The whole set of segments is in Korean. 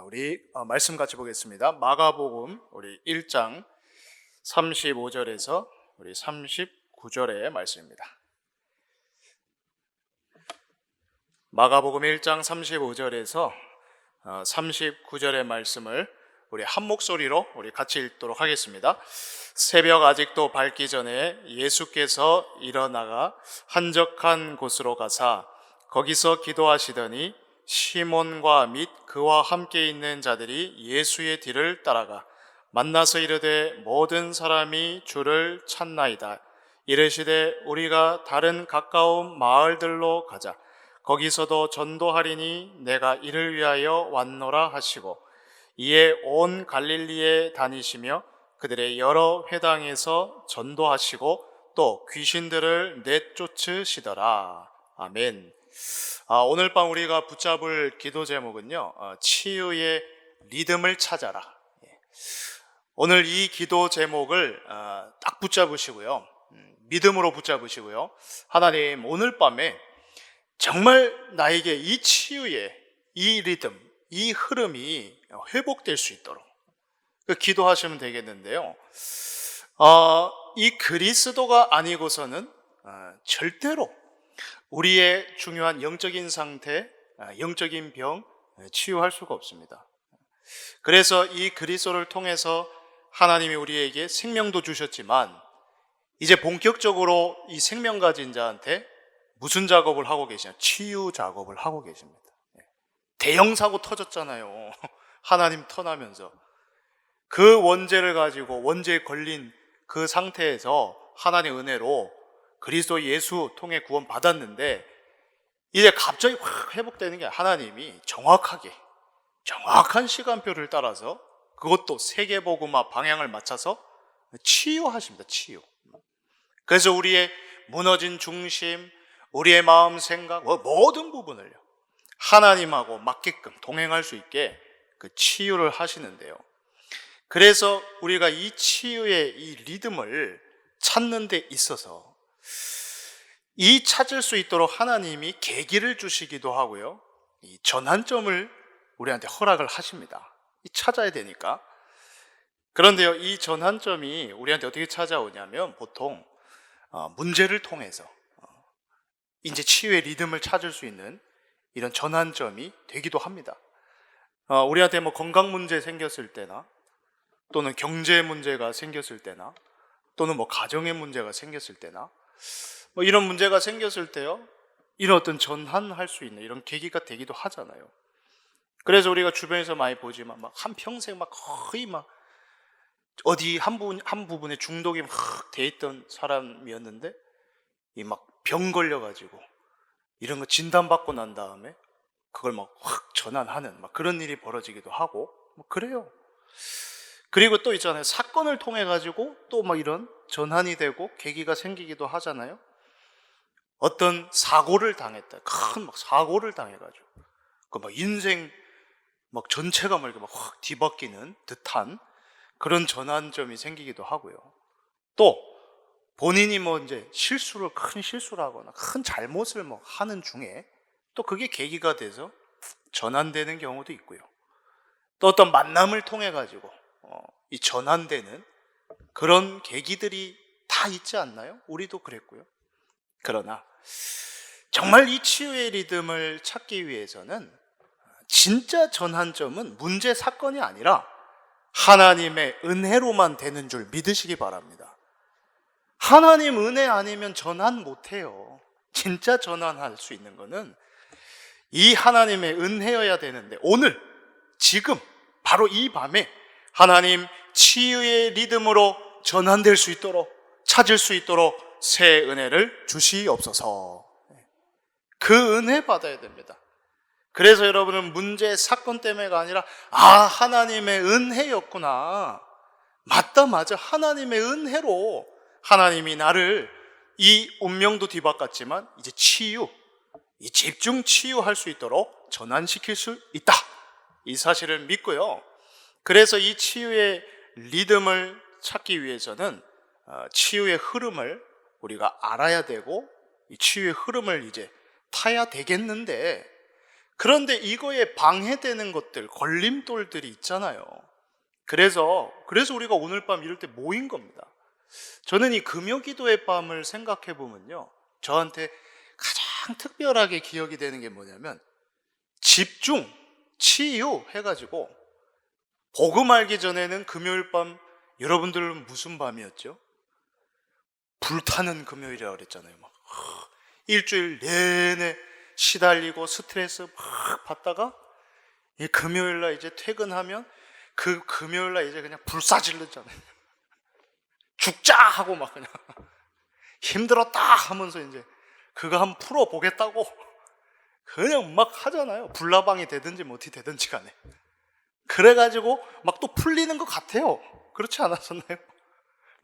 우리 말씀 같이 보겠습니다. 마가복음 우리 1장 35절에서 우리 39절의 말씀입니다. 마가복음 1장 35절에서 39절의 말씀을 우리 한 목소리로 우리 같이 읽도록 하겠습니다. 새벽 아직도 밝기 전에 예수께서 일어나가 한적한 곳으로 가사 거기서 기도하시더니 시몬과 및 그와 함께 있는 자들이 예수의 뒤를 따라가 만나서 이르되 모든 사람이 주를 찾나이다. 이르시되 우리가 다른 가까운 마을들로 가자. 거기서도 전도하리니 내가 이를 위하여 왔노라 하시고 이에 온 갈릴리에 다니시며 그들의 여러 회당에서 전도하시고 또 귀신들을 내쫓으시더라. 아멘. 오늘 밤 우리가 붙잡을 기도 제목은요, 치유의 리듬을 찾아라. 오늘 이 기도 제목을 딱 붙잡으시고요, 믿음으로 붙잡으시고요. 하나님, 오늘 밤에 정말 나에게 이 치유의 이 리듬, 이 흐름이 회복될 수 있도록 기도하시면 되겠는데요. 이 그리스도가 아니고서는 절대로 우리의 중요한 영적인 상태, 영적인 병 치유할 수가 없습니다. 그래서 이 그리스도를 통해서 하나님이 우리에게 생명도 주셨지만 이제 본격적으로 이 생명 가진 자한테 무슨 작업을 하고 계시냐? 치유 작업을 하고 계십니다. 대형 사고 터졌잖아요. 하나님 터나면서 그 원죄를 가지고 원죄에 걸린 그 상태에서 하나님의 은혜로 그리스도 예수 통해 구원 받았는데 이제 갑자기 확 회복되는 게 하나님이 정확한 시간표를 따라서 그것도 세계복음화 방향을 맞춰서 치유하십니다. 치유. 그래서 우리의 무너진 중심, 우리의 마음 생각 모든 부분을요 하나님하고 맞게끔 동행할 수 있게 그 치유를 하시는데요. 그래서 우리가 이 치유의 이 리듬을 찾는 데 있어서 이 찾을 수 있도록 하나님이 계기를 주시기도 하고요, 이 전환점을 우리한테 허락을 하십니다. 이 찾아야 되니까. 그런데요, 이 전환점이 우리한테 어떻게 찾아오냐면 보통 문제를 통해서 이제 치유의 리듬을 찾을 수 있는 이런 전환점이 되기도 합니다. 우리한테 뭐 건강 문제 생겼을 때나 또는 경제 문제가 생겼을 때나 또는 뭐 가정의 문제가 생겼을 때나 뭐 이런 문제가 생겼을 때요, 이런 어떤 전환할 수 있는 이런 계기가 되기도 하잖아요. 그래서 우리가 주변에서 많이 보지만 막 한평생 막 거의 막 어디 한 부분에 중독이 막 돼 있던 사람이었는데 이 막 병 걸려가지고 이런 거 진단받고 난 다음에 그걸 막 확 전환하는 막 그런 일이 벌어지기도 하고 뭐 그래요. 그리고 또 있잖아요, 사건을 통해 가지고 또 막 이런 전환이 되고 계기가 생기기도 하잖아요. 어떤 사고를 당했다, 큰 막 사고를 당해가지고 그 막 인생 막 전체가 막 이렇게 막 확 뒤바뀌는 듯한 그런 전환점이 생기기도 하고요. 또 본인이 뭐 이제 큰 실수를 하거나 큰 잘못을 뭐 하는 중에 또 그게 계기가 돼서 전환되는 경우도 있고요. 또 어떤 만남을 통해 가지고 이 전환되는 그런 계기들이 다 있지 않나요? 우리도 그랬고요. 그러나 정말 이 치유의 리듬을 찾기 위해서는 진짜 전환점은 문제 사건이 아니라 하나님의 은혜로만 되는 줄 믿으시기 바랍니다. 하나님 은혜 아니면 전환 못해요. 진짜 전환할 수 있는 거는 이 하나님의 은혜여야 되는데 오늘 지금 바로 이 밤에 하나님 치유의 리듬으로 전환될 수 있도록 찾을 수 있도록 새 은혜를 주시옵소서. 그 은혜 받아야 됩니다. 그래서 여러분은 문제 사건 때문에가 아니라 하나님의 은혜였구나, 맞아 하나님의 은혜로 하나님이 나를 이 운명도 뒤바꿨지만 이제 이 집중 치유할 수 있도록 전환시킬 수 있다, 이 사실을 믿고요. 그래서 이 치유의 리듬을 찾기 위해서는 치유의 흐름을 우리가 알아야 되고 이 치유의 흐름을 이제 타야 되겠는데 그런데 이거에 방해되는 것들, 걸림돌들이 있잖아요. 그래서 우리가 오늘 밤 이럴 때 모인 겁니다. 저는 이 금요기도의 밤을 생각해 보면요, 저한테 가장 특별하게 기억이 되는 게 뭐냐면, 집중, 치유 해가지고, 복음 알기 전에는 금요일 밤, 여러분들은 무슨 밤이었죠? 불타는 금요일이라고 그랬잖아요. 막 일주일 내내 시달리고 스트레스 막 받다가 이 금요일날 이제 퇴근하면 그 금요일날 이제 그냥 불사질렀잖아요. 죽자 하고 막 그냥 힘들었다 하면서 이제 그거 한번 풀어보겠다고 그냥 막 하잖아요. 불나방이 되든지 뭐 어떻게 되든지 간에. 그래가지고 막 또 풀리는 것 같아요. 그렇지 않았었나요?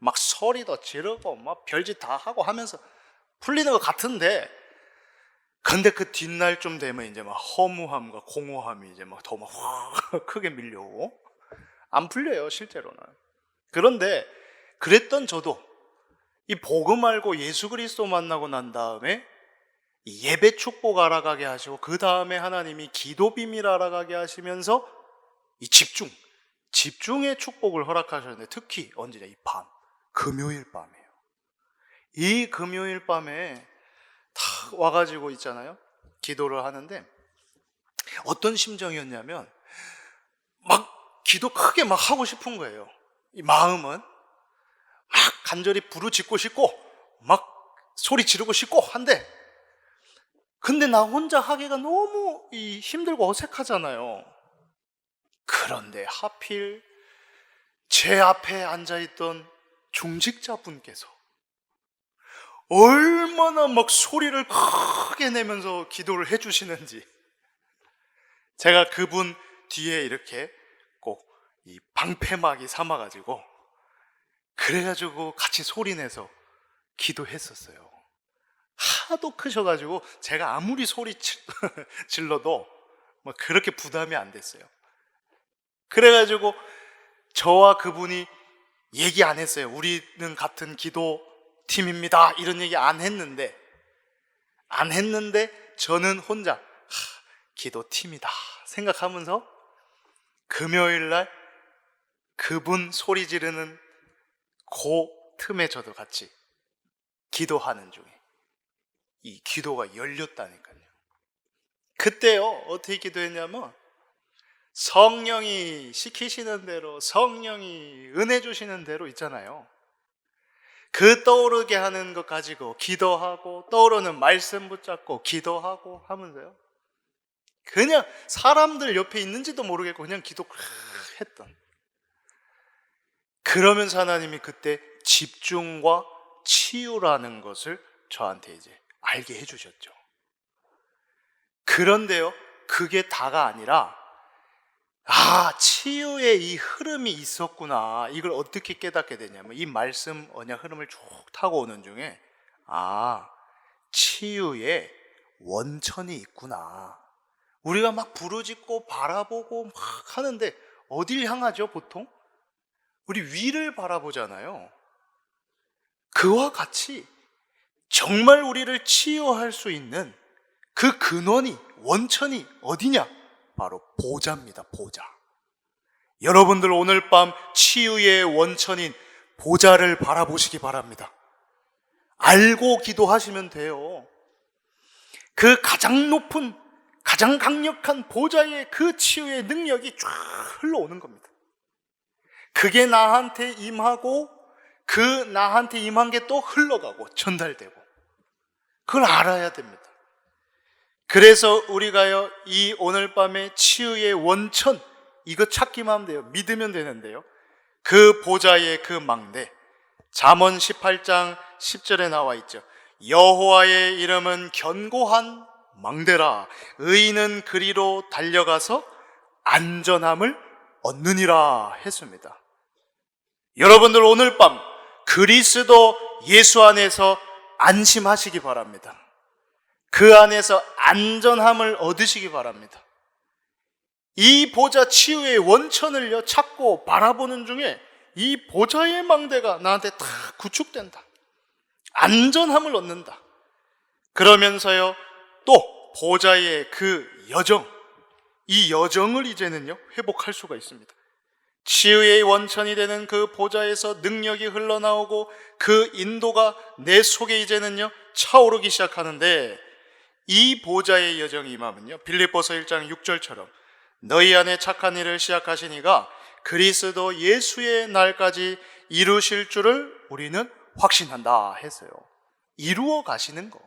막 소리도 지르고 막 별짓 다 하고 하면서 풀리는 것 같은데, 근데 그 뒷날쯤 되면 이제 막 허무함과 공허함이 이제 막 더 막 크게 밀려오고 안 풀려요, 실제로는. 그런데 그랬던 저도 이 복음 알고 예수 그리스도 만나고 난 다음에 이 예배 축복 알아가게 하시고, 그 다음에 하나님이 기도 비밀 알아가게 하시면서 이 집중의 축복을 허락하셨는데, 특히 언제냐, 이 밤, 금요일 밤이에요. 이 금요일 밤에 다 와가지고 있잖아요, 기도를 하는데 어떤 심정이었냐면, 막 기도 크게 막 하고 싶은 거예요. 이 마음은 막 간절히 부르짖고 싶고 막 소리 지르고 싶고 한데, 근데 나 혼자 하기가 너무 힘들고 어색하잖아요. 그런데 하필 제 앞에 앉아있던 중직자분께서 얼마나 막 소리를 크게 내면서 기도를 해주시는지, 제가 그분 뒤에 이렇게 꼭 이 방패막이 삼아가지고 그래가지고 같이 소리내서 기도했었어요. 하도 크셔가지고 제가 아무리 소리 질러도 뭐 그렇게 부담이 안 됐어요. 그래가지고 저와 그분이 얘기 안 했어요. 우리는 같은 기도 팀입니다 이런 얘기 안 했는데 저는 혼자 기도 팀이다 생각하면서 금요일날 그분 소리 지르는 그 틈에 저도 같이 기도하는 중에 이 기도가 열렸다니까요. 그때요, 어떻게 기도했냐면, 성령이 시키시는 대로, 성령이 은혜 주시는 대로 있잖아요. 그 떠오르게 하는 것 가지고 기도하고, 떠오르는 말씀 붙잡고 기도하고 하면서요, 그냥 사람들 옆에 있는지도 모르겠고 그냥 기도 했던. 그러면서 하나님이 그때 집중과 치유라는 것을 저한테 이제 알게 해주셨죠. 그런데요, 그게 다가 아니라, 치유의 이 흐름이 있었구나. 이걸 어떻게 깨닫게 되냐면, 이 말씀 언약 흐름을 쭉 타고 오는 중에 치유의 원천이 있구나. 우리가 막 부르짖고 바라보고 막 하는데 어딜 향하죠, 보통? 우리 위를 바라보잖아요. 그와 같이 정말 우리를 치유할 수 있는 그 근원이, 원천이 어디냐? 바로 보좌입니다, 보좌. 여러분들 오늘 밤 치유의 원천인 보좌를 바라보시기 바랍니다. 알고 기도하시면 돼요. 그 가장 높은, 가장 강력한 보좌의 그 치유의 능력이 쫙 흘러오는 겁니다. 그게 나한테 임하고, 그 나한테 임한 게 또 흘러가고 전달되고, 그걸 알아야 됩니다. 그래서 우리가요, 이 오늘 밤의 치유의 원천, 이거 찾기만 하면 돼요. 믿으면 되는데요, 그 보좌의 그 망대, 잠언 18장 10절에 나와 있죠. 여호와의 이름은 견고한 망대라, 의인은 그리로 달려가서 안전함을 얻느니라 했습니다. 여러분들 오늘 밤 그리스도 예수 안에서 안심하시기 바랍니다. 그 안에서 안전함을 얻으시기 바랍니다. 이 보좌 치유의 원천을요 찾고 바라보는 중에 이 보좌의 망대가 나한테 다 구축된다. 안전함을 얻는다. 그러면서요 또 보좌의 그 여정, 이 여정을 이제는요 회복할 수가 있습니다. 치유의 원천이 되는 그 보좌에서 능력이 흘러나오고 그 인도가 내 속에 이제는요 차오르기 시작하는데, 이 보좌의 여정이 임하면요 빌립보서 1장 6절처럼 너희 안에 착한 일을 시작하시니가 그리스도 예수의 날까지 이루실 줄을 우리는 확신한다 했어요. 이루어 가시는 거.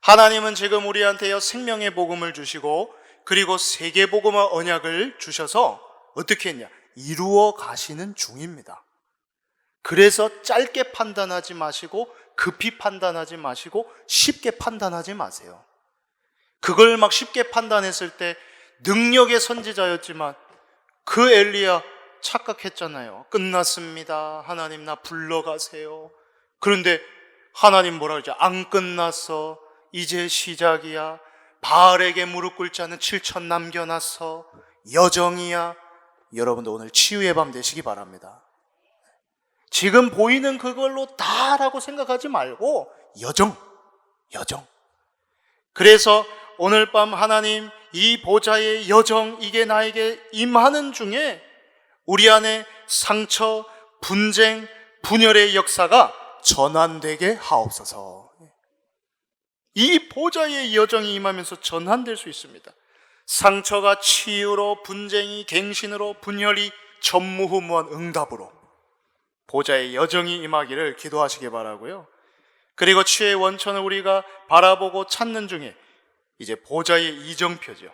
하나님은 지금 우리한테요 생명의 복음을 주시고 그리고 세계복음화 언약을 주셔서 어떻게 했냐? 이루어 가시는 중입니다. 그래서 짧게 판단하지 마시고 급히 판단하지 마시고 쉽게 판단하지 마세요. 그걸 막 쉽게 판단했을 때 능력의 선지자였지만 그 엘리야 착각했잖아요. 끝났습니다. 하나님 나 불러가세요. 그런데 하나님 뭐라 그러죠? 안 끝났어. 이제 시작이야. 바알에게 무릎 꿇지 않은 7천 남겨놨어. 여정이야. 여러분도 오늘 치유의 밤 되시기 바랍니다. 지금 보이는 그걸로 다라고 생각하지 말고 여정. 그래서 오늘 밤 하나님 이 보좌의 여정, 이게 나에게 임하는 중에 우리 안에 상처, 분쟁, 분열의 역사가 전환되게 하옵소서. 이 보좌의 여정이 임하면서 전환될 수 있습니다. 상처가 치유로, 분쟁이 갱신으로, 분열이 전무후무한 응답으로 보좌의 여정이 임하기를 기도하시기 바라고요. 그리고 치유의 원천을 우리가 바라보고 찾는 중에 이제 보좌의 이정표죠.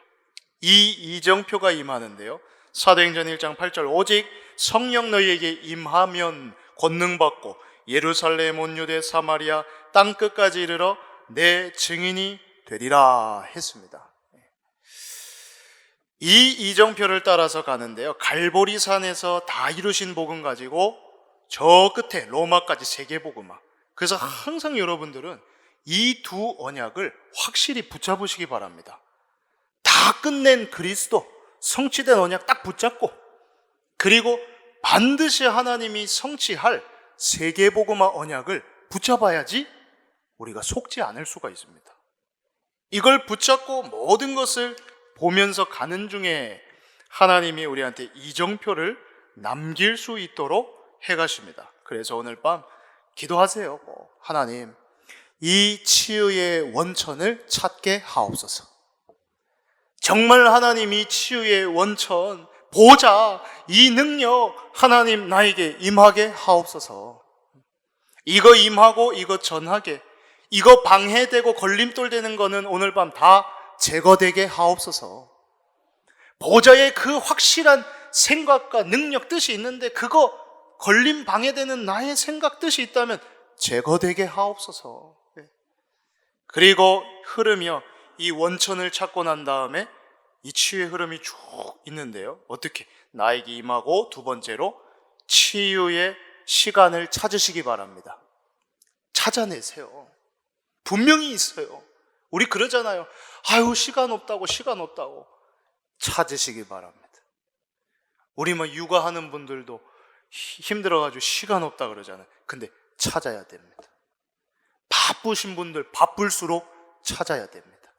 이 이정표가 임하는데요, 사도행전 1장 8절 오직 성령 너희에게 임하면 권능받고 예루살렘 온 유대 사마리아 땅끝까지 이르러 내 증인이 되리라 했습니다. 이 이정표를 따라서 가는데요, 갈보리산에서 다 이루신 복음 가지고 저 끝에 로마까지 세계복음화. 그래서 항상 여러분들은 이 두 언약을 확실히 붙잡으시기 바랍니다. 다 끝낸 그리스도, 성취된 언약 딱 붙잡고, 그리고 반드시 하나님이 성취할 세계복음화 언약을 붙잡아야지 우리가 속지 않을 수가 있습니다. 이걸 붙잡고 모든 것을 보면서 가는 중에 하나님이 우리한테 이정표를 남길 수 있도록 해가십니다. 그래서 오늘 밤 기도하세요. 하나님, 이 치유의 원천을 찾게 하옵소서. 정말 하나님 이 치유의 원천, 보좌, 이 능력 하나님 나에게 임하게 하옵소서. 이거 임하고 이거 전하게, 이거 방해되고 걸림돌 되는 거는 오늘 밤 다 제거되게 하옵소서. 보좌의 그 확실한 생각과 능력, 뜻이 있는데 그거 걸림 방해되는 나의 생각, 뜻이 있다면 제거되게 하옵소서. 그리고 흐르며 이 원천을 찾고 난 다음에 이 치유의 흐름이 쭉 있는데요, 어떻게? 나에게 임하고 두 번째로 치유의 시간을 찾으시기 바랍니다. 찾아내세요. 분명히 있어요. 우리 그러잖아요. 아유, 시간 없다고. 찾으시기 바랍니다. 우리 뭐 육아하는 분들도 힘들어가지고 시간 없다 그러잖아요. 근데 찾아야 됩니다. 바쁘신 분들 바쁠수록 찾아야 됩니다.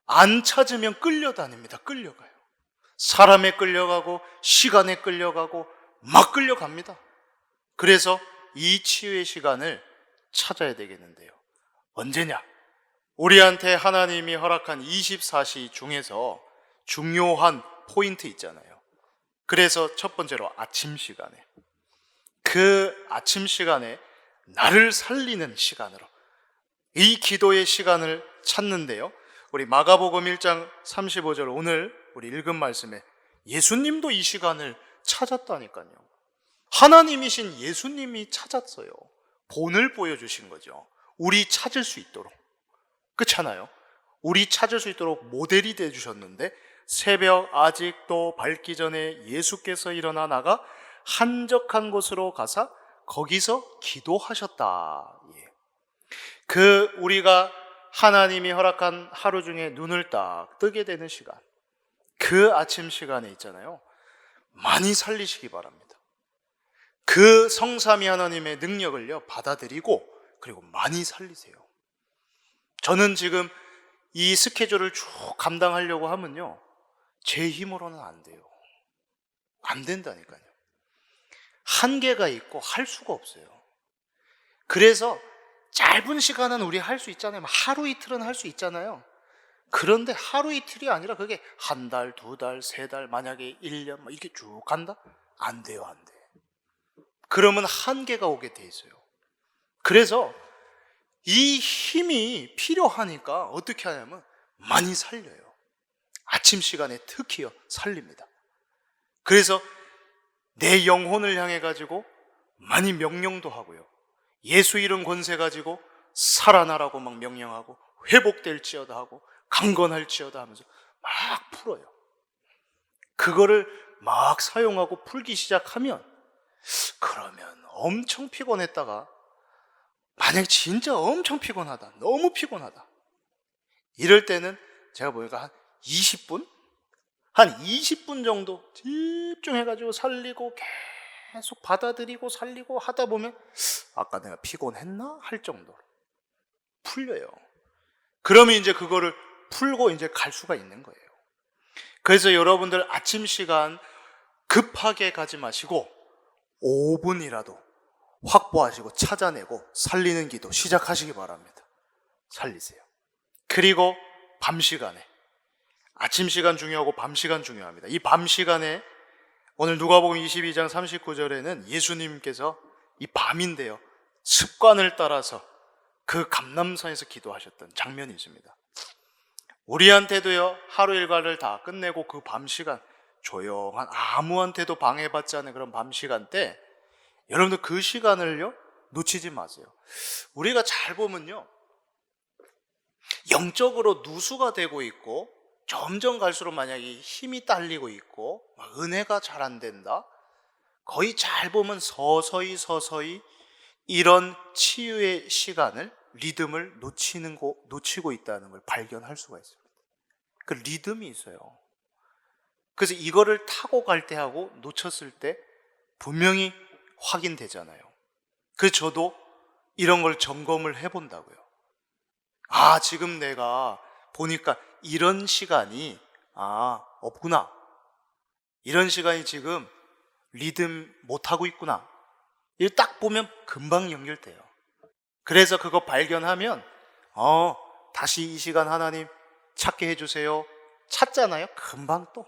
안 찾으면 끌려다닙니다. 끌려가요. 사람에 끌려가고 시간에 끌려가고 막 끌려갑니다. 그래서 이 치유의 시간을 찾아야 되겠는데요, 언제냐? 우리한테 하나님이 허락한 24시 중에서 중요한 포인트 있잖아요. 그래서 첫 번째로 아침 시간에, 그 아침 시간에 나를 살리는 시간으로 이 기도의 시간을 찾는데요, 우리 마가복음 1장 35절 오늘 우리 읽은 말씀에 예수님도 이 시간을 찾았다니까요. 하나님이신 예수님이 찾았어요. 본을 보여주신 거죠. 우리 찾을 수 있도록. 그렇잖아요. 우리 찾을 수 있도록 모델이 되어주셨는데, 새벽 아직도 밝기 전에 예수께서 일어나 나가 한적한 곳으로 가사 거기서 기도하셨다. 그 우리가 하나님이 허락한 하루 중에 눈을 딱 뜨게 되는 시간, 그 아침 시간에 있잖아요, 많이 살리시기 바랍니다. 그 성삼위 하나님의 능력을요 받아들이고 그리고 많이 살리세요. 저는 지금 이 스케줄을 쭉 감당하려고 하면요, 제 힘으로는 안 돼요. 안 된다니까요. 한계가 있고 할 수가 없어요. 그래서 짧은 시간은 우리 할 수 있잖아요. 하루 이틀은 할 수 있잖아요. 그런데 하루 이틀이 아니라 그게 한 달, 두 달, 세 달, 만약에 1년 이렇게 쭉 간다? 안 돼요, 안 돼. 그러면 한계가 오게 돼 있어요. 그래서 이 힘이 필요하니까 어떻게 하냐면 많이 살려요. 아침 시간에 특히요, 살립니다. 그래서 내 영혼을 향해 가지고 많이 명령도 하고요. 예수 이름 권세 가지고 살아나라고 막 명령하고 회복될지어다 하고 강건할지어다 하면서 막 풀어요. 그거를 막 사용하고 풀기 시작하면 그러면 엄청 피곤했다가 만약 진짜 엄청 피곤하다, 너무 피곤하다 이럴 때는 제가 보니까 한 20분? 한 20분 정도 집중해가지고 살리고 계속 받아들이고 살리고 하다 보면 아까 내가 피곤했나? 할 정도로 풀려요. 그러면 이제 그거를 풀고 이제 갈 수가 있는 거예요. 그래서 여러분들 아침 시간 급하게 가지 마시고 5분이라도 확보하시고 찾아내고 살리는 기도 시작하시기 바랍니다. 살리세요. 그리고 밤 시간에 아침 시간 중요하고 밤 시간 중요합니다. 이 밤 시간에 오늘 누가복음 22장 39절에는 예수님께서 이 밤인데요, 습관을 따라서 그 감람산에서 기도하셨던 장면이 있습니다. 우리한테도요, 하루 일과를 다 끝내고 그 밤 시간, 조용한 아무한테도 방해받지 않은 그런 밤 시간 때 여러분들 그 시간을요 놓치지 마세요. 우리가 잘 보면요, 영적으로 누수가 되고 있고 점점 갈수록 만약에 힘이 딸리고 있고 은혜가 잘 안 된다, 거의 잘 보면 서서히 이런 치유의 시간을, 리듬을 놓치고 있다는 걸 발견할 수가 있습니다. 그 리듬이 있어요. 그래서 이거를 타고 갈 때 하고 놓쳤을 때 분명히 확인되잖아요. 그래서 저도 이런 걸 점검을 해본다고요. 아, 지금 내가 보니까 이런 시간이 없구나. 이런 시간이 지금 리듬 못하고 있구나. 이걸 딱 보면 금방 연결돼요. 그래서 그거 발견하면 다시 이 시간 하나님 찾게 해주세요. 찾잖아요. 금방 또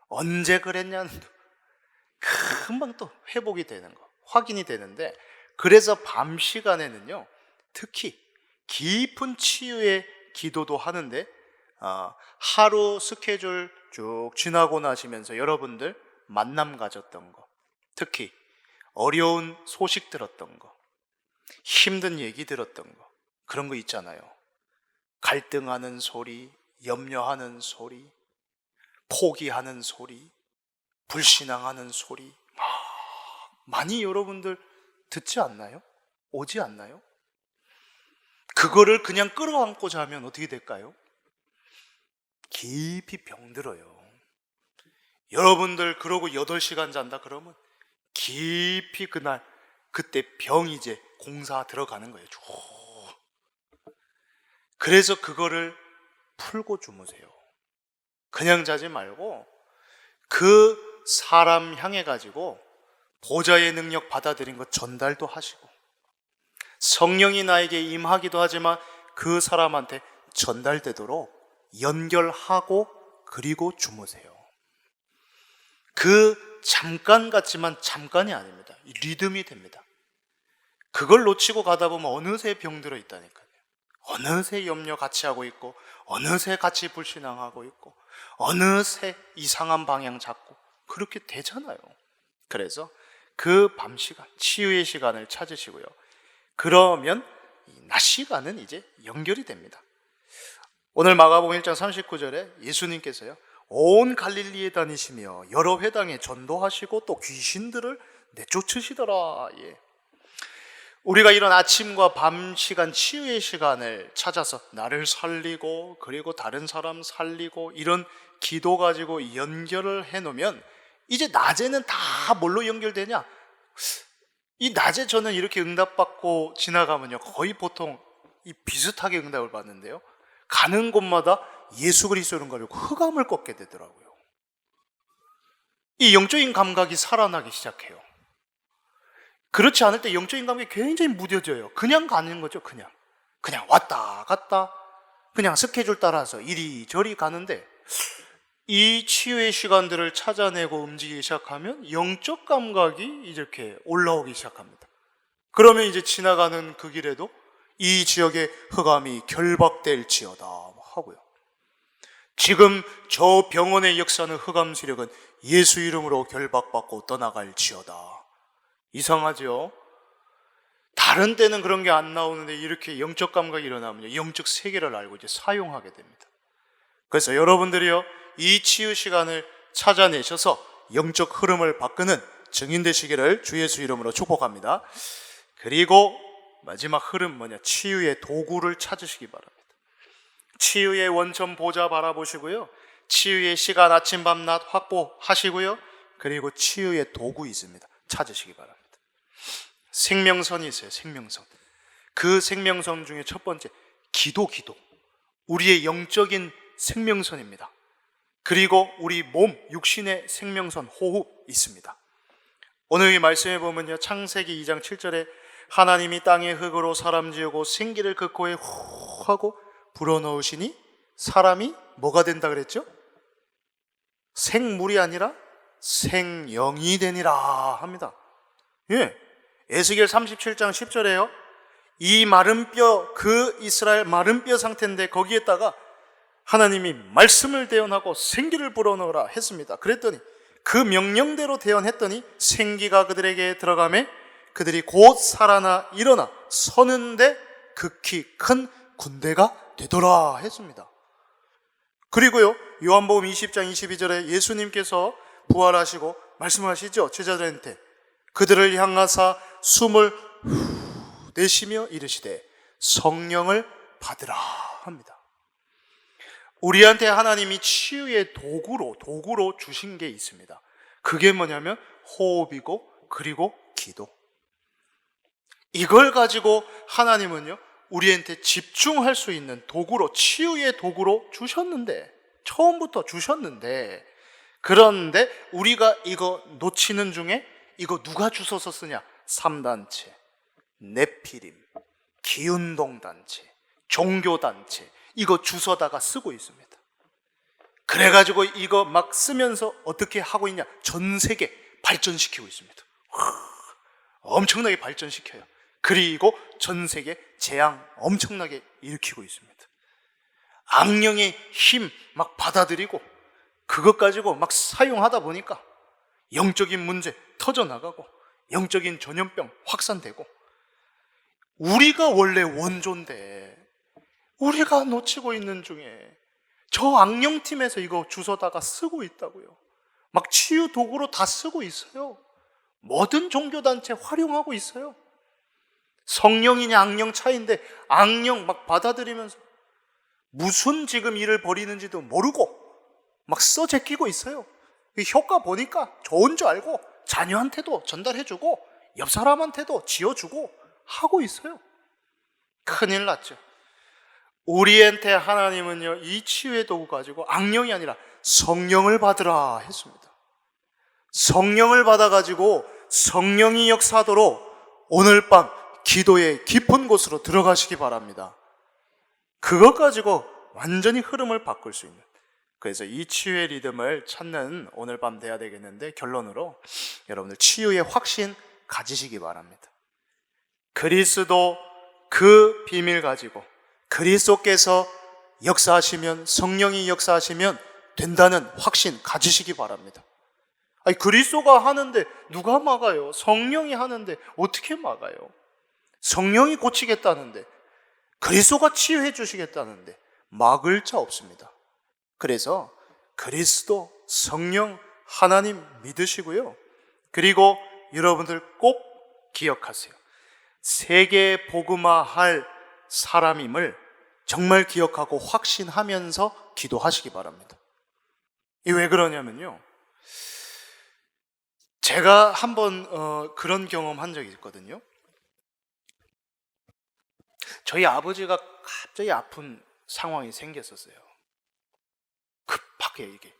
언제 그랬냐는 금방 또 회복이 되는 거, 확인이 되는데, 그래서 밤 시간에는요 특히 깊은 치유의 기도도 하는데 하루 스케줄 쭉 지나고 나시면서 여러분들 만남 가졌던 거, 특히 어려운 소식 들었던 거, 힘든 얘기 들었던 거, 그런 거 있잖아요. 갈등하는 소리, 염려하는 소리, 포기하는 소리, 불신앙하는 소리 많이 여러분들 듣지 않나요? 오지 않나요? 그거를 그냥 끌어안고자 하면 어떻게 될까요? 깊이 병들어요. 여러분들 그러고 8시간 잔다 그러면 깊이 그때 병이 이제 공사 들어가는 거예요. 그래서 그거를 풀고 주무세요. 그냥 자지 말고 그 사람 향해 가지고 보좌의 능력 받아들인 것 전달도 하시고, 성령이 나에게 임하기도 하지만 그 사람한테 전달되도록 연결하고 그리고 주무세요. 그 잠깐 같지만 잠깐이 아닙니다. 이 리듬이 됩니다. 그걸 놓치고 가다 보면 어느새 병들어 있다니까요. 어느새 염려 같이 하고 있고, 어느새 같이 불신앙하고 있고, 어느새 이상한 방향 잡고 그렇게 되잖아요. 그래서 그 밤 시간, 치유의 시간을 찾으시고요. 그러면 낮 시간은 이제 연결이 됩니다. 오늘 마가복음 1장 39절에 예수님께서요, 온 갈릴리에 다니시며 여러 회당에 전도하시고 또 귀신들을 내쫓으시더라. 예. 우리가 이런 아침과 밤 시간, 치유의 시간을 찾아서 나를 살리고 그리고 다른 사람 살리고 이런 기도 가지고 연결을 해놓으면 이제 낮에는 다 뭘로 연결되냐? 이 낮에 저는 이렇게 응답받고 지나가면요, 거의 보통 이 비슷하게 응답을 받는데요, 가는 곳마다 예수 그리스도를 가지고 흑암을 꺾게 되더라고요. 이 영적인 감각이 살아나기 시작해요. 그렇지 않을 때 영적인 감각이 굉장히 무뎌져요. 그냥 가는 거죠. 그냥 왔다 갔다 그냥 스케줄 따라서 이리저리 가는데, 이 치유의 시간들을 찾아내고 움직이기 시작하면 영적 감각이 이렇게 올라오기 시작합니다. 그러면 이제 지나가는 그 길에도 이 지역의 흑암이 결박될지어다 하고요. 지금 저 병원의 역사는 흑암 세력은 예수 이름으로 결박받고 떠나갈지어다. 이상하죠? 다른 때는 그런 게 안 나오는데 이렇게 영적 감각이 일어나면 영적 세계를 알고 이제 사용하게 됩니다. 그래서 여러분들이요, 이 치유 시간을 찾아내셔서 영적 흐름을 바꾸는 증인 되시기를 주 예수 이름으로 축복합니다. 그리고 마지막 흐름 뭐냐? 치유의 도구를 찾으시기 바랍니다. 치유의 원천 보좌 바라보시고요. 치유의 시간 아침 밤낮 확보하시고요. 그리고 치유의 도구 있습니다. 찾으시기 바랍니다. 생명선이 있어요. 생명선. 그 생명선 중에 첫 번째 기도. 우리의 영적인 생명선입니다. 그리고 우리 몸 육신의 생명선 호흡 있습니다. 오늘 이 말씀에 보면요, 창세기 2장 7절에 하나님이 땅의 흙으로 사람 지으고 생기를 그 코에 후 하고 불어넣으시니 사람이 뭐가 된다 그랬죠? 생물이 아니라 생영이 되니라 합니다. 예, 에스겔 37장 10절에요 이 마른 뼈, 그 이스라엘 마른 뼈 상태인데 거기에다가 하나님이 말씀을 대언하고 생기를 불어넣으라 했습니다. 그랬더니 그 명령대로 대언했더니 생기가 그들에게 들어가매 그들이 곧 살아나 일어나 서는데 극히 큰 군대가 되더라 했습니다. 그리고요, 요한복음 20장 22절에 예수님께서 부활하시고 말씀하시죠. 제자들한테 그들을 향하사 숨을 내쉬며 이르시되 성령을 받으라 합니다. 우리한테 하나님이 치유의 도구로 주신 게 있습니다. 그게 뭐냐면 호흡이고 그리고 기도. 이걸 가지고 하나님은요, 우리한테 집중할 수 있는 도구로, 치유의 도구로 주셨는데, 처음부터 주셨는데, 그런데 우리가 이거 놓치는 중에 이거 누가 주워서 쓰냐? 3단체, 네피림, 기운동단체, 종교단체, 이거 주워다가 쓰고 있습니다. 그래가지고 이거 막 쓰면서 어떻게 하고 있냐? 전 세계 발전시키고 있습니다. 엄청나게 발전시켜요. 그리고 전 세계 재앙 엄청나게 일으키고 있습니다. 악령의 힘 막 받아들이고 그것 가지고 막 사용하다 보니까 영적인 문제 터져나가고 영적인 전염병 확산되고, 우리가 원래 원조인데 우리가 놓치고 있는 중에 저 악령팀에서 이거 주워다가 쓰고 있다고요. 막 치유 도구로 다 쓰고 있어요. 모든 종교단체 활용하고 있어요. 성령이냐 악령 차이인데 악령 막 받아들이면서 무슨 지금 일을 벌이는지도 모르고 막 써제끼고 있어요. 효과 보니까 좋은 줄 알고 자녀한테도 전달해주고 옆 사람한테도 지어주고 하고 있어요. 큰일 났죠. 우리한테 하나님은요, 이 치유의 도구 가지고 악령이 아니라 성령을 받으라 했습니다. 성령을 받아가지고 성령이 역사하도록 오늘 밤 기도의 깊은 곳으로 들어가시기 바랍니다. 그것 가지고 완전히 흐름을 바꿀 수 있는, 그래서 이 치유의 리듬을 찾는 오늘 밤 돼야 되겠는데, 결론으로 여러분들 치유의 확신 가지시기 바랍니다. 그리스도 그 비밀 가지고 그리스도께서 역사하시면, 성령이 역사하시면 된다는 확신 가지시기 바랍니다. 아니, 그리스도가 하는데 누가 막아요? 성령이 하는데 어떻게 막아요? 성령이 고치겠다는데, 그리스도가 치유해 주시겠다는데 막을 자 없습니다. 그래서 그리스도, 성령, 하나님 믿으시고요. 그리고 여러분들 꼭 기억하세요. 세계 복음화할 사람임을 정말 기억하고 확신하면서 기도하시기 바랍니다. 이 왜 그러냐면요, 제가 한번 그런 경험한 적이 있거든요. 저희 아버지가 갑자기 아픈 상황이 생겼었어요. 급하게 이게.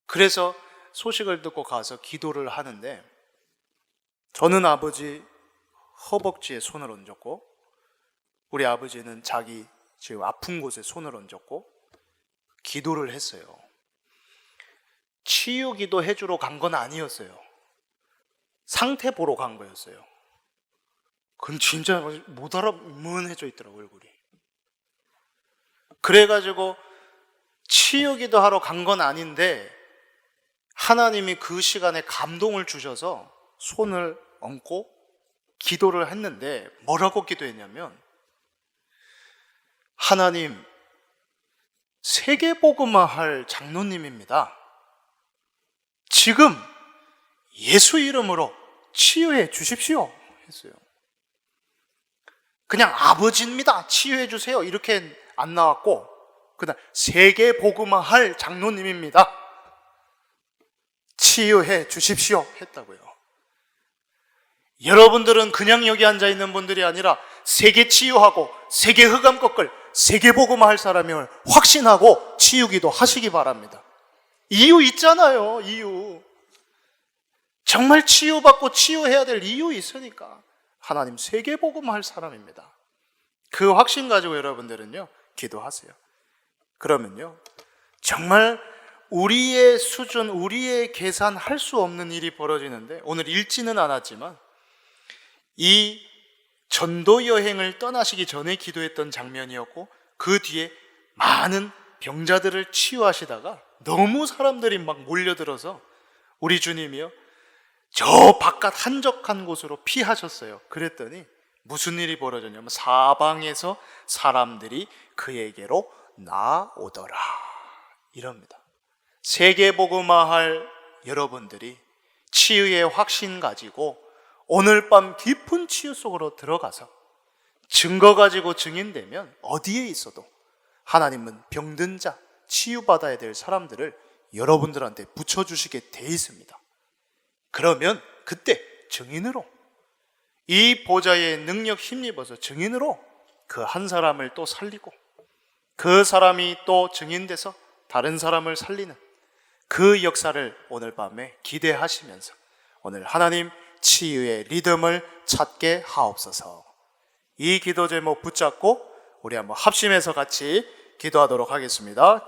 그래서 소식을 듣고 가서 기도를 하는데, 저는 아버지 허벅지에 손을 얹었고, 우리 아버지는 자기 지금 아픈 곳에 손을 얹었고 기도를 했어요. 치유 기도 해주러 간 건 아니었어요. 상태 보러 간 거였어요. 그건 진짜 못 알아문해져 있더라고요, 얼굴이. 그래가지고 치유 기도 하러 간 건 아닌데 하나님이 그 시간에 감동을 주셔서 손을 얹고 기도를 했는데, 뭐라고 기도했냐면, 하나님, 세계복음화 할 장로님입니다. 지금 예수 이름으로 치유해 주십시오 했어요. 그냥 아버지입니다, 치유해 주세요 이렇게 안 나왔고, 그다음 세계복음화 할 장로님입니다, 치유해 주십시오 했다고요. 여러분들은 그냥 여기 앉아 있는 분들이 아니라 세계 치유하고 세계 흑암 꺾을 세계복음화 할 사람임을 확신하고 치유기도 하시기 바랍니다. 이유 있잖아요. 이유. 정말 치유받고 치유해야 될 이유 있으니까. 하나님 세계복음화 할 사람입니다. 그 확신 가지고 여러분들은요 기도하세요. 그러면요 정말 우리의 수준, 우리의 계산할 수 없는 일이 벌어지는데, 오늘 읽지는 않았지만 이 전도 여행을 떠나시기 전에 기도했던 장면이었고, 그 뒤에 많은 병자들을 치유하시다가 너무 사람들이 막 몰려들어서 우리 주님이요 저 바깥 한적한 곳으로 피하셨어요. 그랬더니 무슨 일이 벌어졌냐면 사방에서 사람들이 그에게로 나오더라 이럽니다. 세계복음화할 여러분들이 치유의 확신 가지고 오늘 밤 깊은 치유 속으로 들어가서 증거 가지고 증인되면 어디에 있어도 하나님은 병든 자, 치유받아야 될 사람들을 여러분들한테 붙여주시게 돼 있습니다. 그러면 그때 증인으로, 이 보좌의 능력 힘입어서 증인으로 그 한 사람을 또 살리고, 그 사람이 또 증인돼서 다른 사람을 살리는 그 역사를 오늘 밤에 기대하시면서 오늘 하나님 치유의 리듬을 찾게 하옵소서. 이 기도 제목 붙잡고 우리 한번 합심해서 같이 기도하도록 하겠습니다.